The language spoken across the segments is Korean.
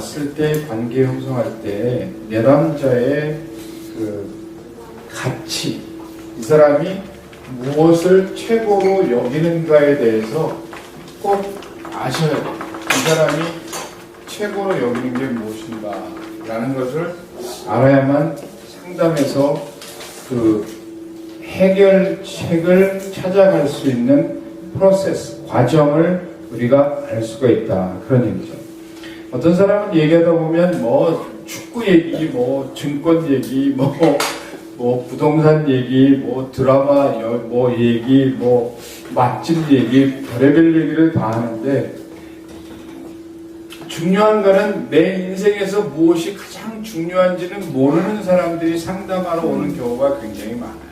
봤을 때 관계 형성할 때 내담자의 그 가치, 이 사람이 무엇을 최고로 여기는가에 대해서 꼭 아셔야 돼요. 이 사람이 최고로 여기는 게 무엇인가 라는 것을 알아야만 상담에서 그 해결책을 찾아갈 수 있는 프로세스, 과정을 우리가 알 수가 있다. 그런 얘기죠. 어떤 사람은 얘기하다 보면 뭐 축구 얘기, 뭐 증권 얘기, 뭐 부동산 얘기, 뭐 드라마 뭐 얘기, 뭐 맛집 얘기, 별의별 얘기를 다 하는데 중요한 거는 내 인생에서 무엇이 가장 중요한지는 모르는 사람들이 상담하러 오는 경우가 굉장히 많아요.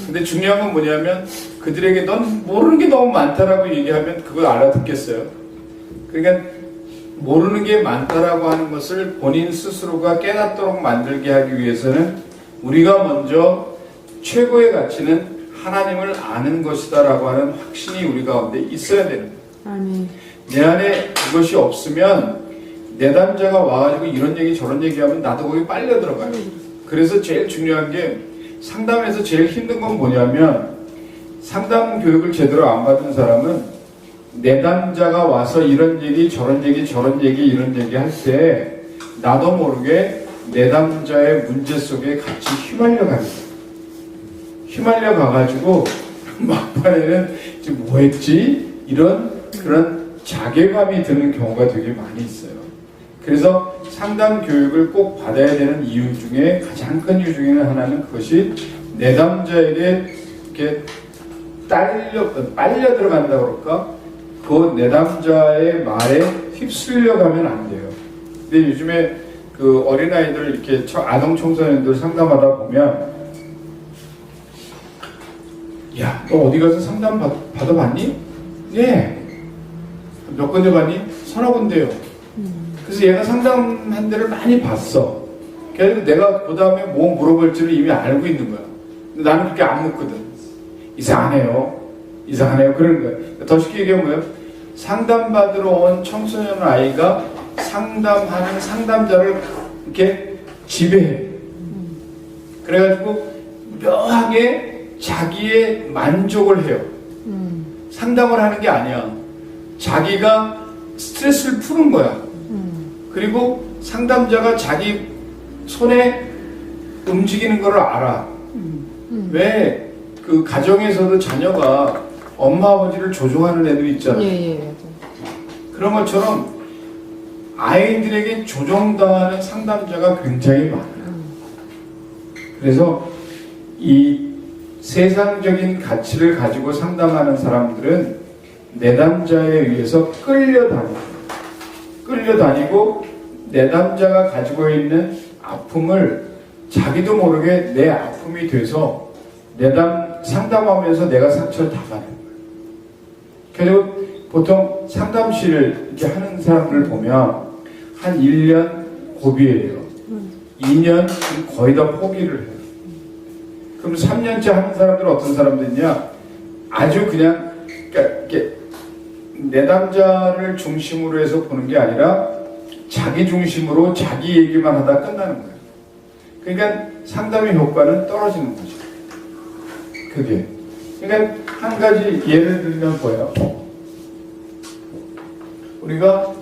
근데 중요한 건 뭐냐면 그들에게 넌 모르는 게 너무 많다라고 얘기하면 그걸 알아듣겠어요? 그러니까 모르는 게 많다라고 하는 것을 본인 스스로가 깨닫도록 만들게 하기 위해서는 우리가 먼저 최고의 가치는 하나님을 아는 것이다 라고 하는 확신이 우리 가운데 있어야 되는 거예요. 내 안에 그것이 없으면 내담자가 와가지고 이런 얘기 저런 얘기하면 나도 거기 빨려 들어가요. 그래서 제일 중요한 게 상담에서 제일 힘든 건 뭐냐면 상담 교육을 제대로 안 받은 사람은 내담자가 와서 이런 얘기 저런 얘기 저런 얘기 이런 얘기 할 때 나도 모르게 내담자의 문제 속에 같이 휘말려 갑니다. 휘말려 가가지고 막판에는 지금 뭐 했지? 이런 그런 자괴감이 드는 경우가 되게 많이 있어요. 그래서 상담 교육을 꼭 받아야 되는 이유 중에 가장 큰 이유 중에 하나는 그것이 내담자에게 이렇게 빨려 들어간다고 그럴까? 그 내담자의 말에 휩쓸려 가면 안 돼요. 근데 요즘에 그 어린아이들 이렇게 아동 청소년들 상담하다 보면 야, 너 어디 가서 상담 받아봤니? 네. 몇 군데 봤니? 서너 군데요. 그래서 얘가 상담한 데를 많이 봤어. 그래서 내가 그 다음에 뭐 물어볼지를 이미 알고 있는 거야. 근데 나는 그렇게 안 묻거든. 이상하네요. 그런 거야. 더 쉽게 얘기하면 뭐예요? 상담받으러 온 청소년 아이가 상담하는 상담자를 이렇게 지배해. 그래가지고 묘하게 자기의 만족을 해요. 상담을 하는 게 아니야. 자기가 스트레스를 푸는 거야. 그리고 상담자가 자기 손에 움직이는 걸 알아. 왜 그 가정에서도 자녀가 엄마 아버지를 조종하는 애들 있잖아요. 그런 것처럼 아이들에게 조종당하는 상담자가 굉장히 많아요. 그래서 이 세상적인 가치를 가지고 상담하는 사람들은 내담자에 의해서 끌려다니고 내담자가 가지고 있는 아픔을 자기도 모르게 내 아픔이 돼서 상담하면서 내가 상처를 다 받는 거예요. 그리고 보통 상담실을 이렇게 하는 사람들을 보면 한 1년 고비예요. 2년 거의 다 포기를 해요. 그럼 3년째 하는 사람들은 어떤 사람들이냐? 아주 그냥 이렇게 내담자를 중심으로 해서 보는 게 아니라 자기 중심으로 자기 얘기만 하다 끝나는 거예요. 그러니까 상담의 효과는 떨어지는 거죠. 그게. 그러니까 한 가지 예를 들면 뭐예요? 우리가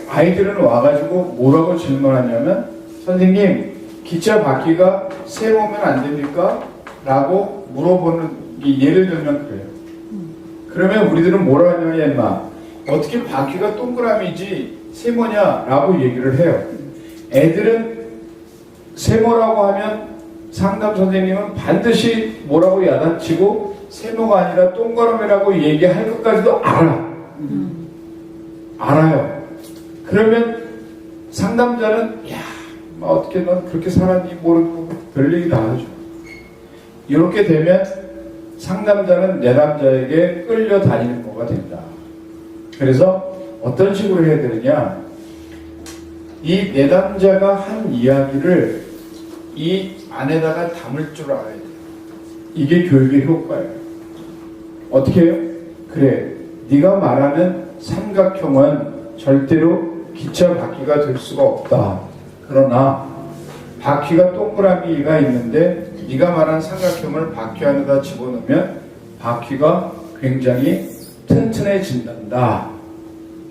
아이들은 와가지고 뭐라고 질문하냐면 선생님 기차 바퀴가 세우면 안 됩니까? 라고 물어보는 예를 들면 그래요. 그러면 우리들은 뭐라고 하냐면 인마 어떻게 바퀴가 동그라미지 세모냐 라고 얘기를 해요. 애들은 세모라고 하면 상담 선생님은 반드시 뭐라고 야단치고 세모가 아니라 동그라미라고 얘기할 것까지도 알아요. 그러면 상담자는 야 어떻게 넌 그렇게 살았니 모르고 별 얘기 다 하죠. 이렇게 되면 상담자는 내담자에게 끌려다니는 거가 된다. 그래서 어떤 식으로 해야 되느냐, 이 내담자가 한 이야기를 이 안에다가 담을 줄 알아야 돼요. 이게 교육의 효과예요. 어떻게 해요? 그래, 네가 말하는 삼각형은 절대로 기차 바퀴가 될 수가 없다. 그러나 바퀴가 동그라미가 있는데 네가 말한 삼각형을 바퀴 안에다 집어넣으면 바퀴가 굉장히 튼튼해진단다.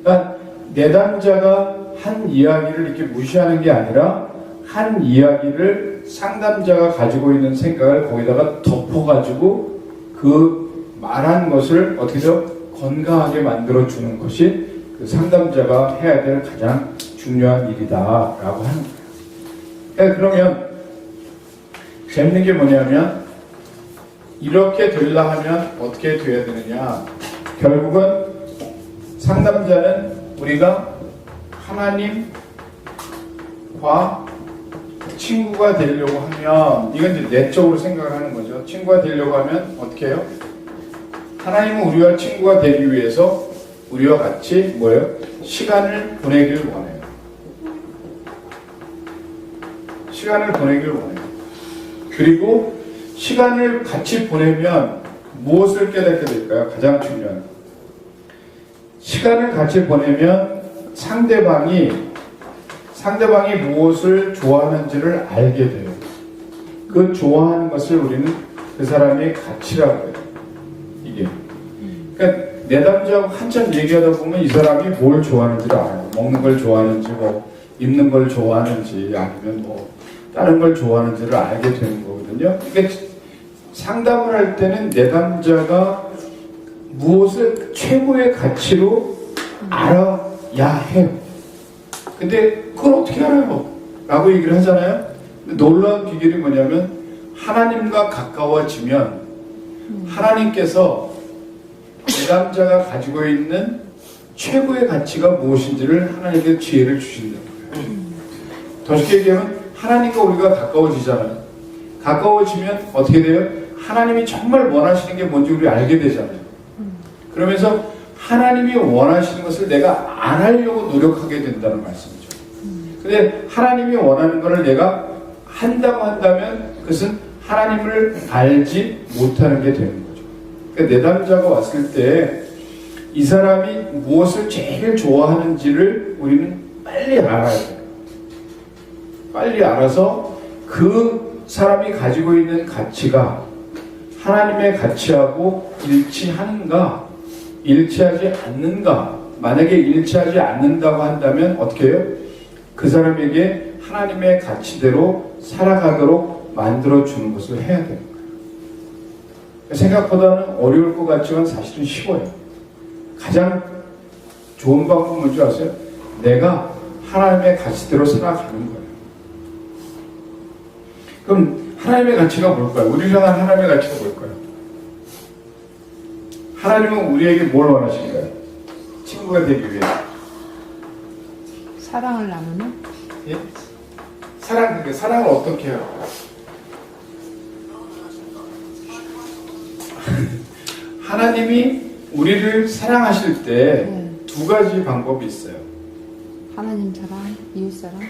그러니까 내담자가 한 이야기를 이렇게 무시하는 게 아니라 한 이야기를 상담자가 가지고 있는 생각을 거기다가 덮어가지고 그 말한 것을 어떻게 더 건강하게 만들어주는 것이 그 상담자가 해야 될 가장 중요한 일이다라고 하는 거예요. 그러면 재밌는 게 뭐냐면 이렇게 되려 하면 어떻게 돼야 되느냐. 결국은 상담자는 우리가 하나님과 친구가 되려고 하면 이건 이제 내적으로 생각을 하는 거죠. 친구가 되려고 하면 어떻게 해요? 하나님은 우리와 친구가 되기 위해서 우리와 같이 뭐예요? 시간을 보내길 원해요. 시간을 보내길 원해요. 그리고 시간을 같이 보내면 무엇을 깨닫게 될까요? 가장 중요한 거. 시간을 같이 보내면 상대방이 무엇을 좋아하는지를 알게 돼요. 그 좋아하는 것을 우리는 그 사람의 가치라고 해요. 이게. 그러니까 내담자하고 한참 얘기하다 보면 이 사람이 뭘 좋아하는지를 알아요. 먹는 걸 좋아하는지, 뭐 입는 걸 좋아하는지, 아니면 뭐 다른 걸 좋아하는지를 알게 되는 거거든요. 그러니까 상담을 할 때는 내담자가 무엇을 최고의 가치로 알아야 해요. 근데 그걸 어떻게 알아요? 라고 얘기를 하잖아요. 놀라운 비결이 뭐냐면 하나님과 가까워지면 하나님께서 내담자가 가지고 있는 최고의 가치가 무엇인지를 하나님께 지혜를 주신다는 거예요. 더 쉽게 얘기하면 하나님과 우리가 가까워지잖아요. 가까워지면 어떻게 돼요? 하나님이 정말 원하시는 게 뭔지 우리 알게 되잖아요. 그러면서 하나님이 원하시는 것을 내가 안 하려고 노력하게 된다는 말씀이죠. 근데 하나님이 원하는 것을 내가 한다고 한다면 그것은 하나님을 알지 못하는 게 되는 거죠. 그러니까 내담자가 왔을 때 이 사람이 무엇을 제일 좋아하는지를 우리는 빨리 알아야 돼요. 빨리 알아서 그 사람이 가지고 있는 가치가 하나님의 가치하고 일치하는가, 일치하지 않는가. 만약에 일치하지 않는다고 한다면 어떻게 해요? 그 사람에게 하나님의 가치대로 살아가도록 만들어주는 것을 해야 되는 거예요. 생각보다는 어려울 것 같지만 사실은 쉬워요. 가장 좋은 방법은 뭔지 아세요? 내가 하나님의 가치대로 살아가는 거예요. 그럼 하나님의 가치가 뭘까요? 우리를 향한 하나님의 가치가 뭘까요? 하나님은 우리에게 뭘 원하실까요? 친구가 되기 위해 사랑을 나누는? 예? 사랑을 어떻게 해요? 하나님이 우리를 사랑하실 때 두 가지 방법이 있어요. 하나님 사랑, 이웃 사랑.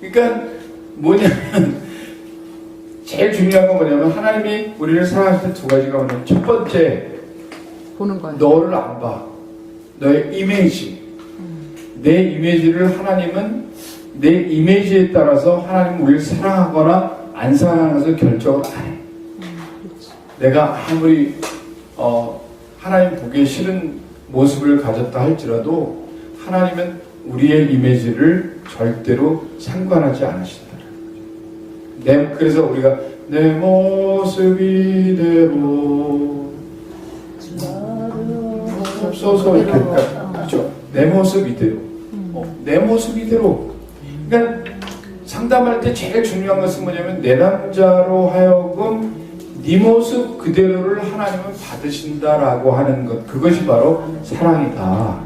그러니까 뭐냐면 제일 중요한 건 뭐냐면 하나님이 우리를 사랑하실 때 두 가지가 뭐냐면 첫 번째 보는 거예요. 너를 안 봐. 너의 이미지. 내 이미지를 하나님은 내 이미지에 따라서 하나님은 우리를 사랑하거나 안 사랑하는 것을 결정을 안 해. 내가 아무리 하나님 보기 싫은 모습을 가졌다 할지라도 하나님은 우리의 이미지를 절대로 상관하지 않으신다는 거죠. 그래서 우리가 내 모습 이대로 없어서 이렇게 그렇죠. 내 모습 이대로. 내 모습 이대로. 그러니까 상담할 때 제일 중요한 것은 뭐냐면 내담자로 하여금 네 모습 그대로를 하나님은 받으신다라고 하는 것. 그것이 바로 사랑이다.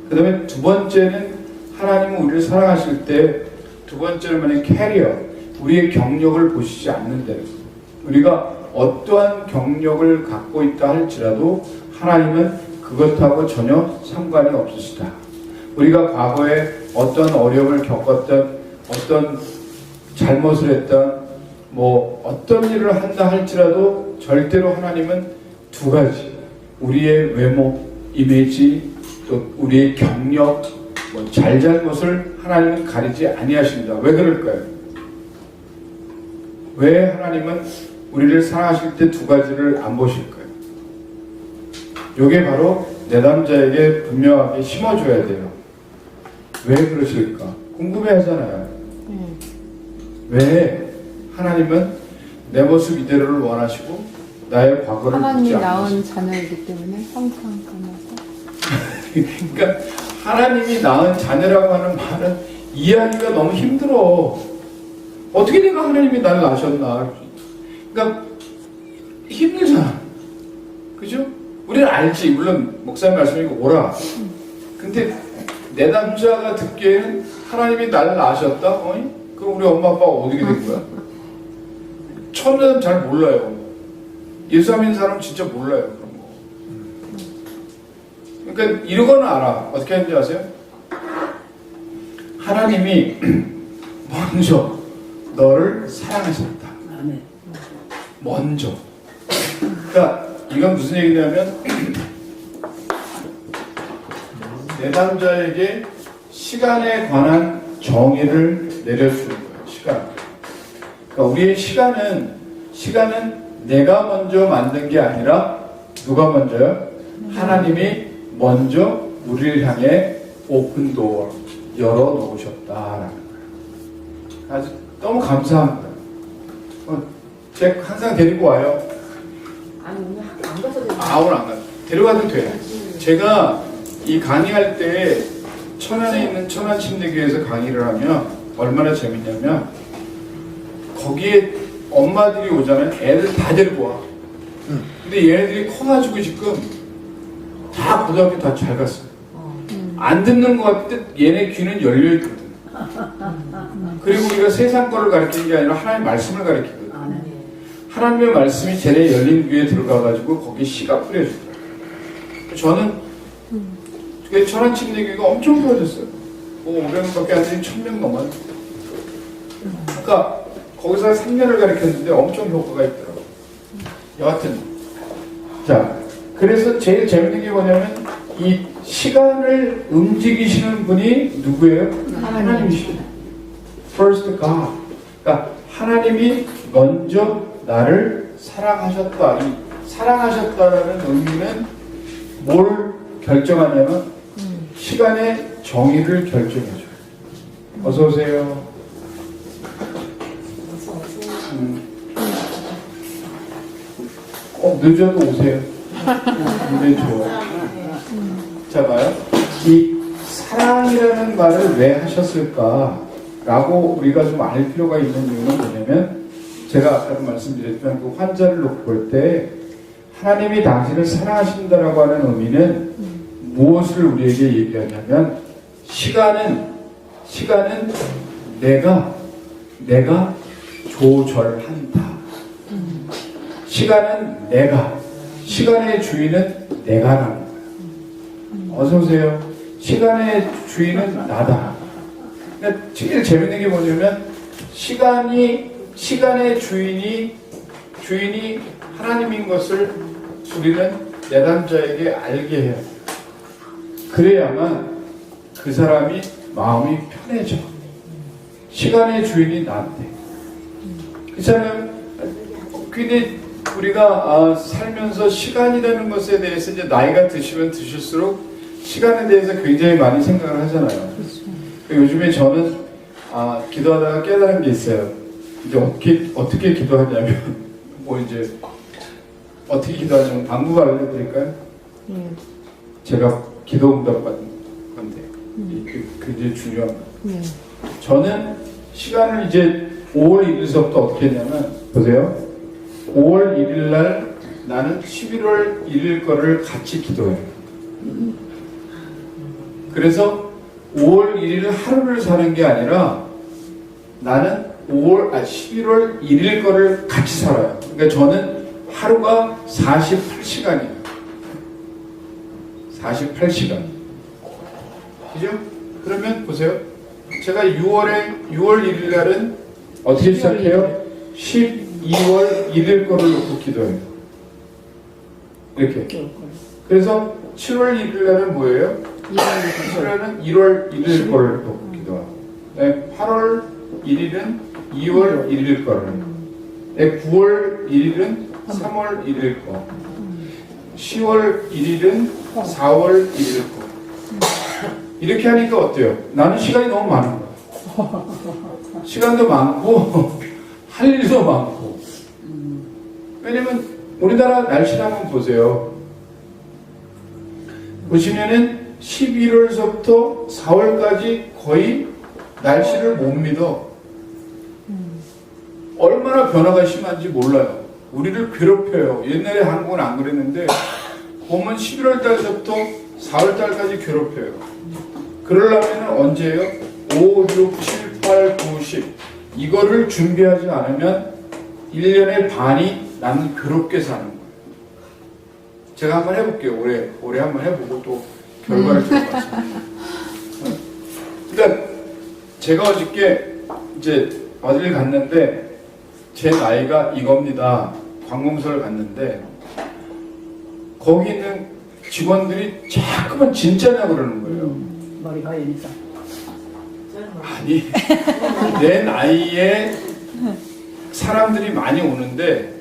그 다음에 두 번째는 하나님은 우리를 사랑하실 때 두 번째는 뭐냐면 캐리어. 우리의 경력을 보시지 않는다는 거예요. 우리가 어떠한 경력을 갖고 있다 할지라도 하나님은 그것하고 전혀 상관이 없으시다. 우리가 과거에 어떤 어려움을 겪었던, 어떤 잘못을 했던, 뭐 어떤 일을 한다 할지라도 절대로 하나님은 두 가지. 우리의 외모, 이미지, 또 우리의 경력, 뭐 잘잘못을 하나님은 가리지 아니하십니다. 왜 그럴까요? 왜 하나님은 우리를 사랑하실 때 두 가지를 안 보실까요? 이게 바로 내담자에게 분명하게 심어줘야 돼요. 왜 그러실까? 궁금해하잖아요. 왜 하나님은 내 모습 이대로를 원하시고 나의 과거를 하나님이 묻지 낳은 않으시고 자녀이기 때문에 항상 감아서. 그러니까 하나님이 낳은 자녀라고 하는 말은 이해하기가 너무 힘들어. 어떻게 내가 하나님이 나를 낳으셨나? 그러니까 힘들잖아. 그죠? 우리는 알지. 물론 목사님 말씀이고 오라. 근데 내담자가 듣기에는 하나님이 나를 낳으셨다? 그럼 우리 엄마 아빠가 어떻게 된 거야? 처음 사람 잘 몰라요. 예수 믿는 사람 진짜 몰라요. 그런 거. 그러니까 이러고는 알아. 어떻게 하는지 아세요? 하나님이 먼저 너를 사랑하셨다. 먼저. 그러니까 이건 무슨 얘기냐면 내담자에게 시간에 관한 정의를 내려주는 거예요. 시간. 그러니까 우리의 시간은 내가 먼저 만든 게 아니라 누가 먼저요? 하나님이 먼저 우리를 향해 오픈도어 열어놓으셨다라는 거예요. 아주 너무 감사합니다. 제가 항상 데리고 와요. 아니 오늘 학교 안 가서 되는 오늘 안 가요. 데려가도 돼요. 제가 이 강의할 때 천안에 있는 천안침례교회에서 강의를 하면 얼마나 재밌냐면 거기에 엄마들이 오잖아요. 애들 다 데리고 와. 근데 얘네들이 커가지고 지금 다 고등학교 다 잘 갔어요. 안 듣는 것 같은데 얘네 귀는 열려있거든. 그리고 우리가 세상 거를 가르치는 게 아니라 하나님의 말씀을 가르치거든. 하나님의 말씀이 쟤네 열린 귀에 들어가가지고 거기 씨가 뿌려주더라고요. 저는 천안침례교회가 엄청 좋아졌어요. 500명밖에 안 되니 1000명 넘어요. 그러니까 거기서 3년을 가르쳤는데 엄청 효과가 있더라고요. 여하튼 자, 그래서 제일 재밌는 게 뭐냐면 이 시간을 움직이시는 분이 누구예요? 하나님이시죠. First God. 그러니까 하나님이 먼저 나를 사랑하셨다. 이 사랑하셨다라는 의미는 뭘 결정하냐면 시간의 정의를 결정해줘요. 어서 오세요. 늦어도 오세요. 네, 좋아요. 자, 봐요. 이 사랑이라는 말을 왜 하셨을까라고 우리가 좀 알 필요가 있는 이유는 뭐냐면 제가 아까도 말씀드렸지만 그 환자를 놓고 볼 때 하나님이 당신을 사랑하신다라고 하는 의미는 무엇을 우리에게 얘기하냐면 시간은 내가 조절한다. 시간은 시간의 주인은 내가라는 거예요. 어서 오세요. 시간의 주인은 나다. 그러니까 제일 재밌는 게 뭐냐면 시간의 주인이 하나님인 것을 우리는 내담자에게 알게 해야 돼요. 그래야만 그 사람이 마음이 편해져. 시간의 주인이 나한테. 그렇잖아요. 근데 우리가 살면서 시간이라는 것에 대해서 이제 나이가 드시면 드실수록 시간에 대해서 굉장히 많이 생각을 하잖아요. 요즘에 저는 기도하다가 깨달은 게 있어요. 이제 어떻게 기도하냐면 뭐 이제 어떻게 기도하냐면 방법 알려드릴까요? 제가 기도 응답 받은 건데 굉장히 중요한 거예요. 저는 시간을 이제 5월 1일서부터 어떻게 했냐면 보세요. 5월 1일 날 나는 11월 1일 거를 같이 기도해요. 그래서 5월 1일 하루를 사는 게 아니라 나는 11월 1일 거를 같이 살아요. 그러니까 저는 하루가 48시간이에요. 48시간. 그죠? 그러면 보세요. 제가 6월 1일 날은 어떻게 시작해요? 12월 1일 거를 놓고 기도해요. 이렇게. 그래서 7월 1일 날은 뭐예요? 7월은 1월 1일 거를 또 기도하고, 네, 8월 1일은 2월 1일 거를, 네, 9월 1일은 3월 1일 거, 10월 1일은 4월 1일 거. 이렇게 하니까 어때요? 나는 시간이 너무 많은 거야. 시간도 많고 할 일도 많고. 왜냐면 우리나라 날씨를 한번 보세요. 보시면은 11월서부터 4월까지 거의 날씨를 못 믿어. 얼마나 변화가 심한지 몰라요. 우리를 괴롭혀요. 옛날에 한국은 안 그랬는데 보면 11월 달서부터 4월 달까지 괴롭혀요. 그러려면 언제예요? 5, 6, 7, 8, 9, 10 이거를 준비하지 않으면 1년의 반이 나는 괴롭게 사는 거예요. 제가 한번 해볼게요. 올해 한번 해보고 또 결과를 들어봤습니다. 그러니까 제가 어저께 이제 어딜 갔는데 제 나이가 이겁니다. 관공서를 갔는데 거기 있는 직원들이 자꾸만 진짜냐 그러는 거예요. 머리가 하얘니까. 아니 내 나이에 사람들이 많이 오는데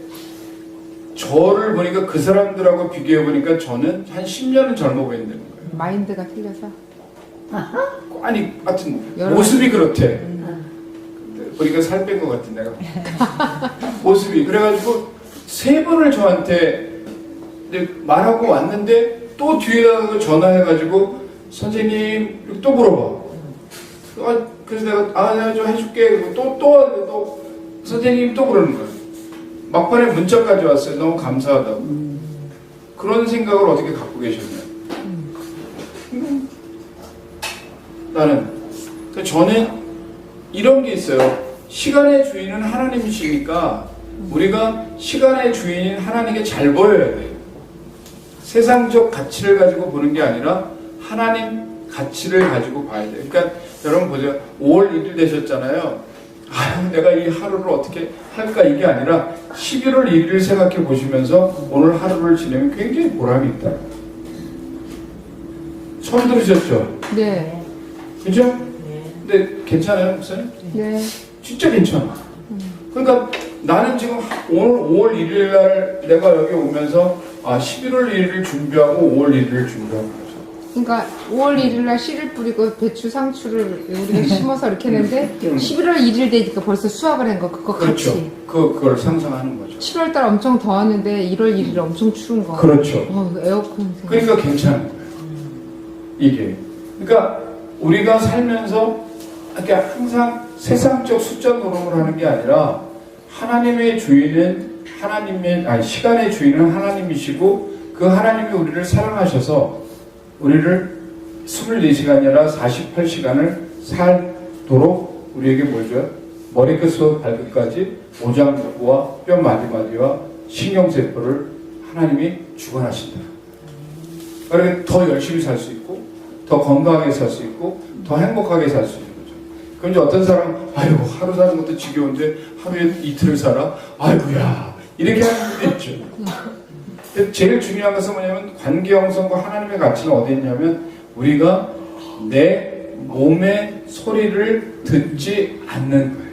저를 보니까 그 사람들하고 비교해 보니까 저는 한 10년은 젊어 보인다는 거예요. 마인드가 틀려서. 아니 하여튼 여러 모습이 그렇대. 보니까 살 뺀 것 같은 내가 모습이 그래가지고 3번을 저한테 말하고 왔는데 또 뒤에다가 전화해가지고 선생님 또 물어봐. 그래서 내가 좀 해줄게. 그리고 또 선생님 또 그러는 거예요. 막판에 문자까지 왔어요. 너무 감사하다고. 그런 생각을 어떻게 갖고 계셨나요? 나는 저는 이런 게 있어요. 시간의 주인은 하나님이시니까 우리가 시간의 주인인 하나님께 잘 보여야 돼요. 세상적 가치를 가지고 보는 게 아니라 하나님 가치를 가지고 봐야 돼요. 그러니까 여러분 보세요. 5월 1일 되셨잖아요. 아유, 내가 이 하루를 어떻게 할까 이게 아니라 11월 1일을 생각해 보시면서 오늘 하루를 지내면 굉장히 보람이 있다. 처음 들으셨죠? 네. 그죠? 네. 근데 괜찮아요, 목사님? 네. 진짜 괜찮아. 그러니까 나는 지금 오늘 5월 1일 날 내가 여기 오면서 11월 1일을 준비하고 5월 1일을 준비하고 그러죠. 그러니까 5월 1일 날 씨를 뿌리고 배추 상추를 우리가 심어서 이렇게 했는데 11월 1일 되니까 벌써 수확을 한 거 그거 그렇죠. 같이. 그걸 상상하는 거죠. 7월 달 엄청 더웠는데 1월 1일 엄청 추운 거. 그렇죠. 에어컨 생각. 그러니까 괜찮은 거예요. 이게. 그러니까 우리가 살면서 이렇게 항상 세상적 숫자 노름을 하는 게 아니라 하나님의 주인은 시간의 주인은 하나님이시고 그 하나님이 우리를 사랑하셔서 우리를 24시간이라 48시간을 살도록 우리에게 뭘 줘요? 머리끝부터 발끝까지 오장육부와 뼈 마디마디와 신경세포를 하나님이 주관하신다. 그러니까 더 열심히 살 수 있고 더 건강하게 살 수 있고 더 행복하게 살 수 있는 거죠. 그럼 이제 어떤 사람은 아이고 하루 사는 것도 지겨운데 하루에 이틀을 살아? 아이고야 이렇게 하는 분도 있죠. 제일 중요한 것은 뭐냐면 관계 형성과 하나님의 가치는 어디 있냐면 우리가 내 몸의 소리를 듣지 않는 거예요.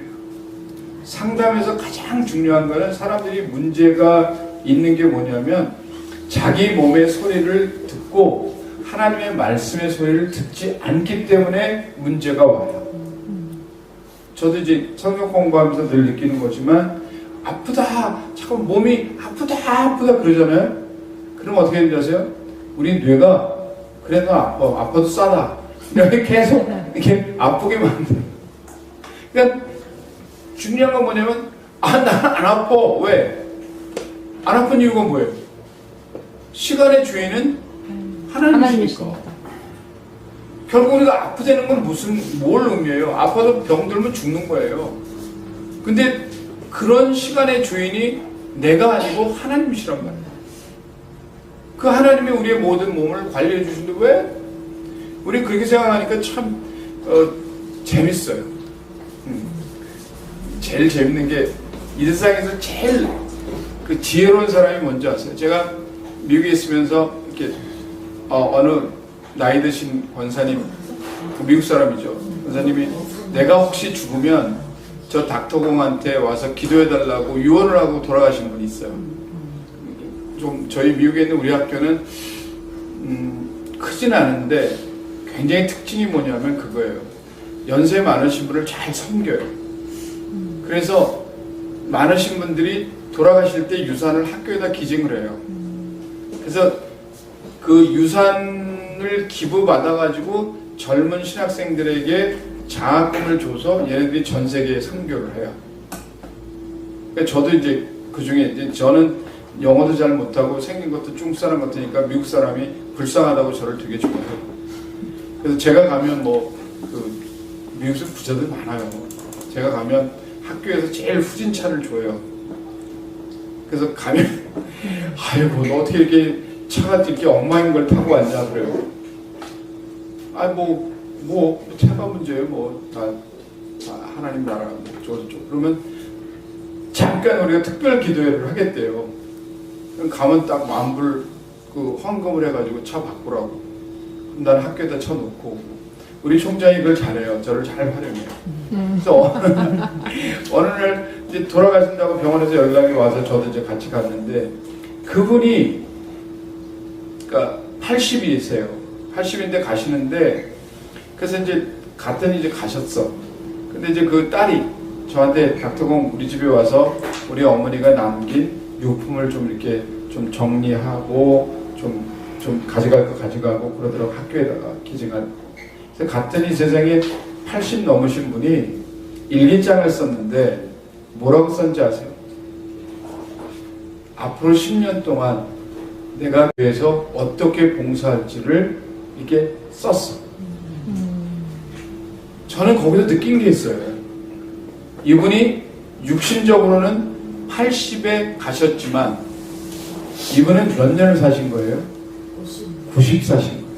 상담에서 가장 중요한 거는 사람들이 문제가 있는 게 뭐냐면 자기 몸의 소리를 듣고 하나님의 말씀의 소리를 듣지 않기 때문에 문제가 와요. 저도 이제 성경 공부하면서 늘 느끼는 거지만 아프다, 자꾸 몸이 아프다 그러잖아요. 그럼 어떻게 되는지 아세요? 우리 뇌가 그래 너 아파도 싸다 이렇게 계속 이렇게 아프게 만드는. 그러니까 중요한 건 뭐냐면 난 안 아파. 왜? 안 아픈 이유가 뭐예요? 시간의 주인은 하나님이시니까. 결국 우리가 아프다는 건 뭘 의미해요? 아파도 병들면 죽는 거예요. 근데 그런 시간의 주인이 내가 아니고 하나님이시란 말이에요. 그 하나님이 우리의 모든 몸을 관리해 주시는데 왜? 우리 그렇게 생각하니까 참 재밌어요. 제일 재밌는 게 이 세상에서 제일 그 지혜로운 사람이 뭔지 아세요? 제가 미국에 있으면서 이렇게 어느 나이 드신 권사님, 미국 사람이죠. 권사님이 내가 혹시 죽으면 저 닥터공한테 와서 기도해달라고 유언을 하고 돌아가신 분이 있어요. 좀 저희 미국에 있는 우리 학교는 크진 않은데 굉장히 특징이 뭐냐면 그거예요. 연세 많으신 분을 잘 섬겨요. 그래서 많으신 분들이 돌아가실 때 유산을 학교에다 기증을 해요. 그래서 그 유산을 기부받아가지고 젊은 신학생들에게 장학금을 줘서 얘네들이 전 세계에 선교를 해요. 그러니까 저도 이제 그 중에 이제 저는 영어도 잘 못하고 생긴 것도 중국 사람 같으니까 미국 사람이 불쌍하다고 저를 되게 좋아해요. 그래서 제가 가면 그 미국에서 부자들 많아요. 제가 가면 학교에서 제일 후진 차를 줘요. 그래서 가면 아이고 너 어떻게 이렇게 차가 이렇게 엉망인 걸 타고 왔냐 그래요. 차가 문제예요. 다 하나님 나라 저쪽. 그러면 잠깐 우리가 특별 기도회를 하겠대요. 그럼 가면 딱 만불 그 헌금을 해가지고 차 바꾸라고. 그럼 나는 학교에다 쳐놓고 우리 총장이 그걸 잘해요. 저를 잘 활용해요. 그래서 어느 날 이제 돌아가신다고 병원에서 연락이 와서 저도 이제 같이 갔는데 그분이 그러니까 80이세요. 80인데 가시는데 그래서 이제 갔더니 이제 가셨어. 근데 이제 그 딸이 저한테 닥터공 우리 집에 와서 우리 어머니가 남긴 유품을 좀 이렇게 좀 정리하고 좀 가져갈 거 가져가고 그러더라고. 학교에다가 기증할. 그래서 갔더니 세상에 80 넘으신 분이 일기장을 썼는데 뭐라고 썼는지 아세요? 앞으로 10년 동안 내가 교회에서 어떻게 봉사할지를 이렇게 썼어. 저는 거기서 느낀 게 있어요. 이분이 육신적으로는 80에 가셨지만 이분은 몇 년을 사신 거예요? 90 사신 거예요.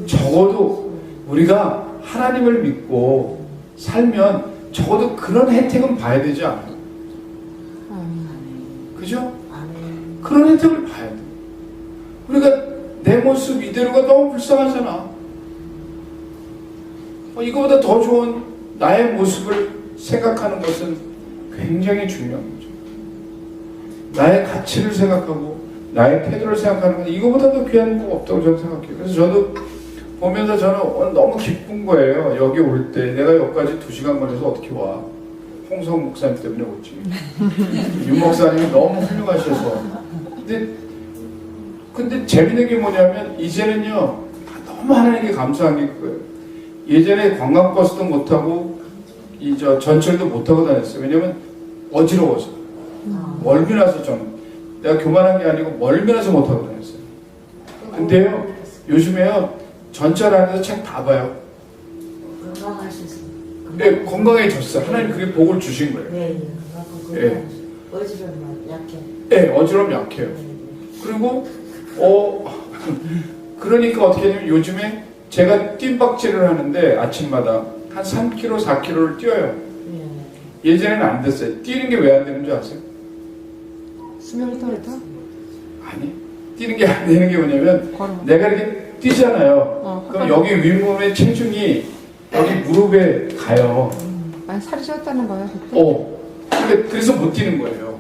적어도 우리가 하나님을 믿고 살면 적어도 그런 혜택은 봐야 되지 않아요? 그죠? 그런 혜택을 봐야 돼. 우리가 내 모습 이대로가 너무 불쌍하잖아. 이거보다 더 좋은 나의 모습을 생각하는 것은 굉장히 중요한 거죠. 나의 가치를 생각하고 나의 태도를 생각하는 건 이거보다 더 귀한 거 없다고 저는 생각해요. 그래서 저도 보면서 저는 오늘 너무 기쁜 거예요. 여기 올 때 내가 여기까지 2시간 걸려서 어떻게 와. 홍성 목사님 때문에 오지. 윤 목사님이 너무 훌륭하셔서. 근데 재밌는 게 뭐냐면 이제는요 너무 하나님께 감사한 게 그거예요. 예전에 관광버스도 못 타고 전철도 못 타고 다녔어요. 왜냐면 어지러워서 멀미나서 내가 교만한 게 아니고 멀미나서 못 타고 다녔어요. 근데요 요즘에요 전철 안에서 책 다 봐요. 건강할 수 있어요. 네, 건강해졌어요. 하나님 그게 복을 주신 거예요. 네. 네. 어지러움 약해. 네, 어지러움 약해요. 그리고 그러니까 어떻게 하냐면 요즘에 제가 뜀박질을 하는데 아침마다 한 3km, 4km를 뛰어요. 예전에는 안 됐어요. 뛰는 게 왜 안 되는 줄 아세요? 수명이 떨어져? 아니, 뛰는 게 안 되는 게 뭐냐면 내가 이렇게 뛰잖아요. 그럼 여기 윗몸의 체중이 여기 무릎에 가요. 많이 살이 쪘다는 거야 그때? 그래서 못 뛰는 거예요.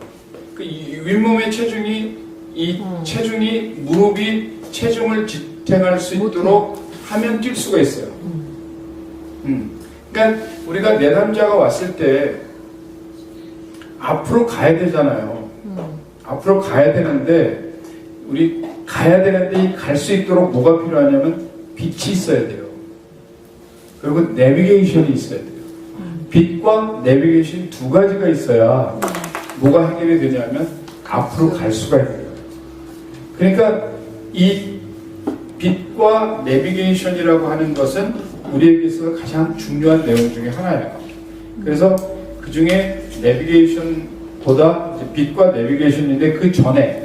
이 윗몸의 체중이 체중이 무릎이 체중을 지탱할 수 있도록 하면 뛸 수가 있어요. 그러니까 우리가 내담자가 왔을 때 앞으로 가야 되잖아요. 앞으로 가야 되는데 우리 가야 되는데 갈 수 있도록 뭐가 필요하냐면 빛이 있어야 돼요. 그리고 내비게이션이 있어야 돼요. 빛과 내비게이션 두 가지가 있어야 뭐가 해결이 되냐면 앞으로 갈 수가 있어요. 그러니까 이 빛과 내비게이션이라고 하는 것은 우리에게 있어서 가장 중요한 내용 중에 하나예요. 그래서 그 중에 내비게이션보다 빛과 내비게이션인데 그 전에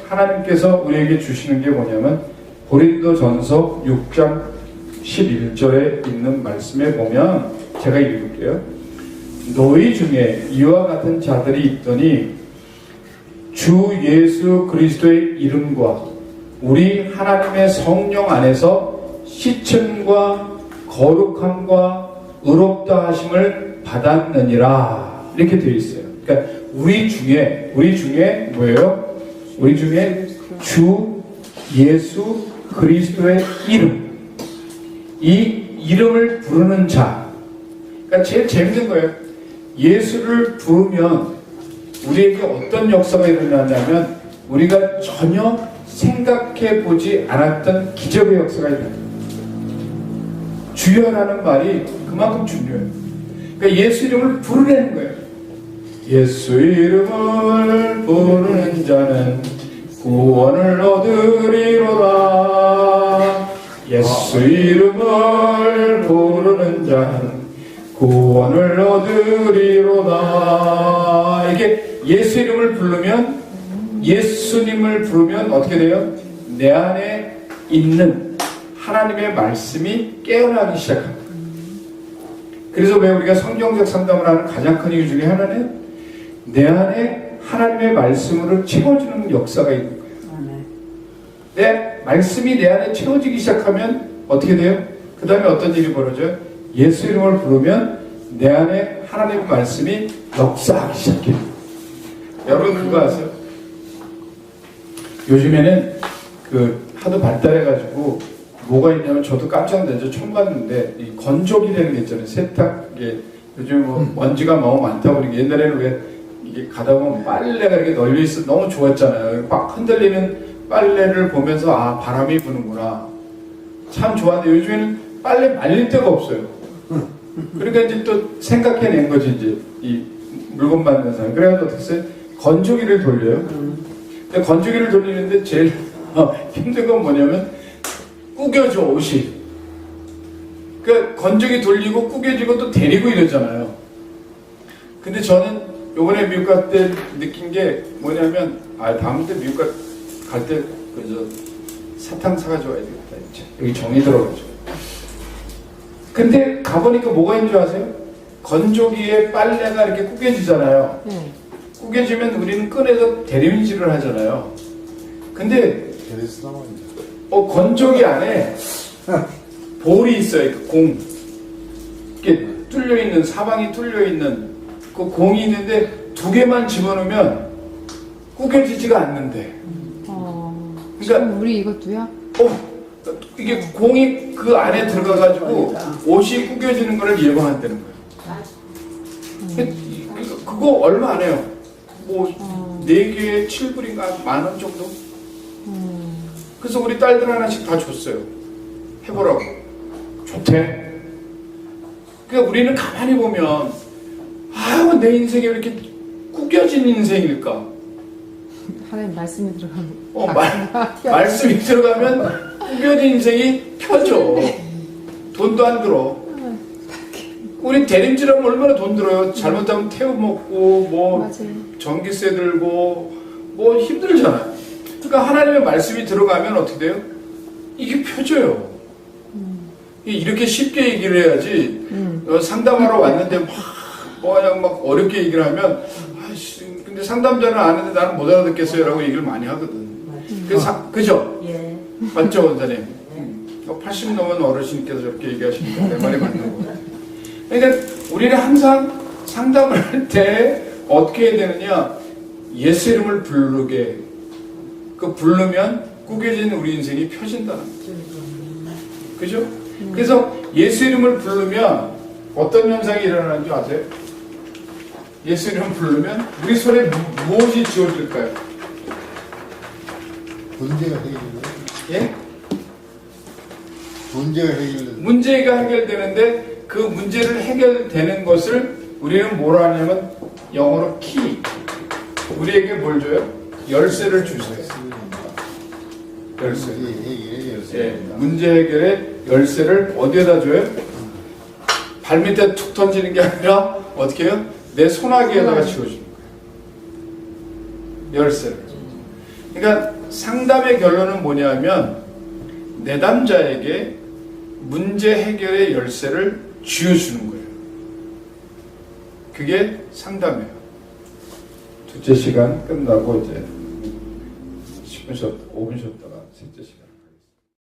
하나님께서 우리에게 주시는 게 뭐냐면 고린도전서 6장 11절에 있는 말씀에 보면 제가 읽을게요. 너희 중에 이와 같은 자들이 있더니 주 예수 그리스도의 이름과 우리 하나님의 성령 안에서 씻음과 거룩함과 의롭다 하심을 받았느니라 이렇게 되어 있어요. 그러니까 우리 중에 뭐예요? 우리 중에 주 예수 그리스도의 이름, 이 이름을 부르는 자. 그러니까 제일 재밌는 거예요. 예수를 부르면 우리에게 어떤 역사가 일어나냐면 우리가 전혀 생각해 보지 않았던 기적의 역사가 일어납니다. 주여라는 말이 그만큼 중요해요. 그러니까 예수 이름을 부르는 거예요. 예수 이름을 부르는 자는 구원을 얻으리로다. 예수 이름을 부르는 자는 구원을 얻으리로다. 이게 예수 이름을 부르면, 예수님을 부르면 어떻게 돼요? 내 안에 있는 하나님의 말씀이 깨어나기 시작합니다. 그래서 왜 우리가 성경적 상담을 하는 가장 큰 이유 중에 하나는 내 안에 하나님의 말씀으로 채워주는 역사가 있는 거예요. 내 말씀이 내 안에 채워지기 시작하면 어떻게 돼요? 그 다음에 어떤 일이 벌어져요? 예수 이름을 부르면 내 안에 하나님의 말씀이 역사하기 시작해요. 여러분 그거 아세요? 요즘에는 하도 발달해가지고 뭐가 있냐면 저도 깜짝 놀라서 처음 봤는데 이 건조기 되는 게 있잖아요. 세탁기. 요즘 뭐 먼지가 너무 많다 보니까 옛날에는 왜 이게 가다 보면 빨래가 이렇게 널려 있어 너무 좋았잖아요. 막 흔들리는 빨래를 보면서 아 바람이 부는구나. 참 좋았는데 요즘에는 빨래 말릴 데가 없어요. 그러니까 이제 또 생각해낸 거지 이제 이 물건 만드는 사람. 그래가지고 어떻게 했어요? 건조기를 돌려요. 근데 건조기를 돌리는데 제일 힘든 건 뭐냐면 구겨져 옷이. 그러니까 건조기 돌리고 구겨지고 또 데리고 이러잖아요. 근데 저는 요번에 미국 갈 때 느낀 게 뭐냐면 다음 때 미국 갈 때 사탕 사가지고 와야 되겠다. 이제. 여기 정이 들어가지고. 근데 가보니까 뭐가 있는 줄 아세요? 건조기에 빨래가 이렇게 구겨지잖아요. 구겨지면 우리는 꺼내서 대리민질을 하잖아요. 근데 건조기 안에 볼이 있어요. 그 공. 이렇게 뚫려있는, 사방이 뚫려있는 그 공이 있는데 두 개만 집어넣으면 구겨지지가 않는데. 그러니까 우리 이것도야? 이게 공이 그 안에 들어가가지고 옷이 구겨지는 거를 예방한다는 거예요. 그거 얼마 안 해요. 뭐 4개에 7불인가 10,000원 정도? 그래서 우리 딸들 하나씩 다 줬어요. 해보라고. 좋대. 그러니까 우리는 가만히 보면 아유 내 인생이 왜 이렇게 구겨진 인생일까? 하나님 말씀이 들어가면 말씀이 들어가면 구겨진 인생이 펴져. 돈도 안 들어. 우리 대림질하면 얼마나 돈 들어요. 잘못하면 태워 먹고 뭐 맞아요. 전기세 들고 뭐 힘들잖아요. 그러니까 하나님의 말씀이 들어가면 어떻게 돼요? 이게 펴져요. 이렇게 쉽게 얘기를 해야지 상담하러 왔는데 막 어렵게 얘기를 하면 근데 상담자는 아는데 나는 못 알아듣겠어요 라고 얘기를 많이 하거든. 그래서 그죠? 예. 맞죠 원장님? 80 넘은 어르신께서 저렇게 얘기하시니까 내 말이 맞는 거예요. 그러니까 우리는 항상 상담을 할 때 어떻게 해야 되느냐, 예수 이름을 부르게, 부르면 구겨진 우리 인생이 펴진다는 거죠. 그죠? 그래서 예수 이름을 부르면 어떤 현상이 일어나는 줄 아세요? 예수 이름을 부르면 우리 손에 무엇이 지워질까요? 문제가 해결돼요. 예? 문제가 해결돼요. 문제가 해결되는데 그 문제를 해결되는 것을 우리는 뭐라 하냐면 영어로 키. 우리에게 뭘 줘요? 열쇠를 주세요. 열쇠. 예, 문제 해결의 열쇠를 어디에다 줘요? 발밑에 툭 던지는 게 아니라 어떻게 해요? 내 손아귀에다가 쥐어주는 거예요. 열쇠를. 그러니까 상담의 결론은 뭐냐면 내담자에게 문제 해결의 열쇠를 쥐어주는 거예요. 그게 상담이에요. 2째 시간 끝나고 이제 10분 5분 쉬었다가 셋째 시간.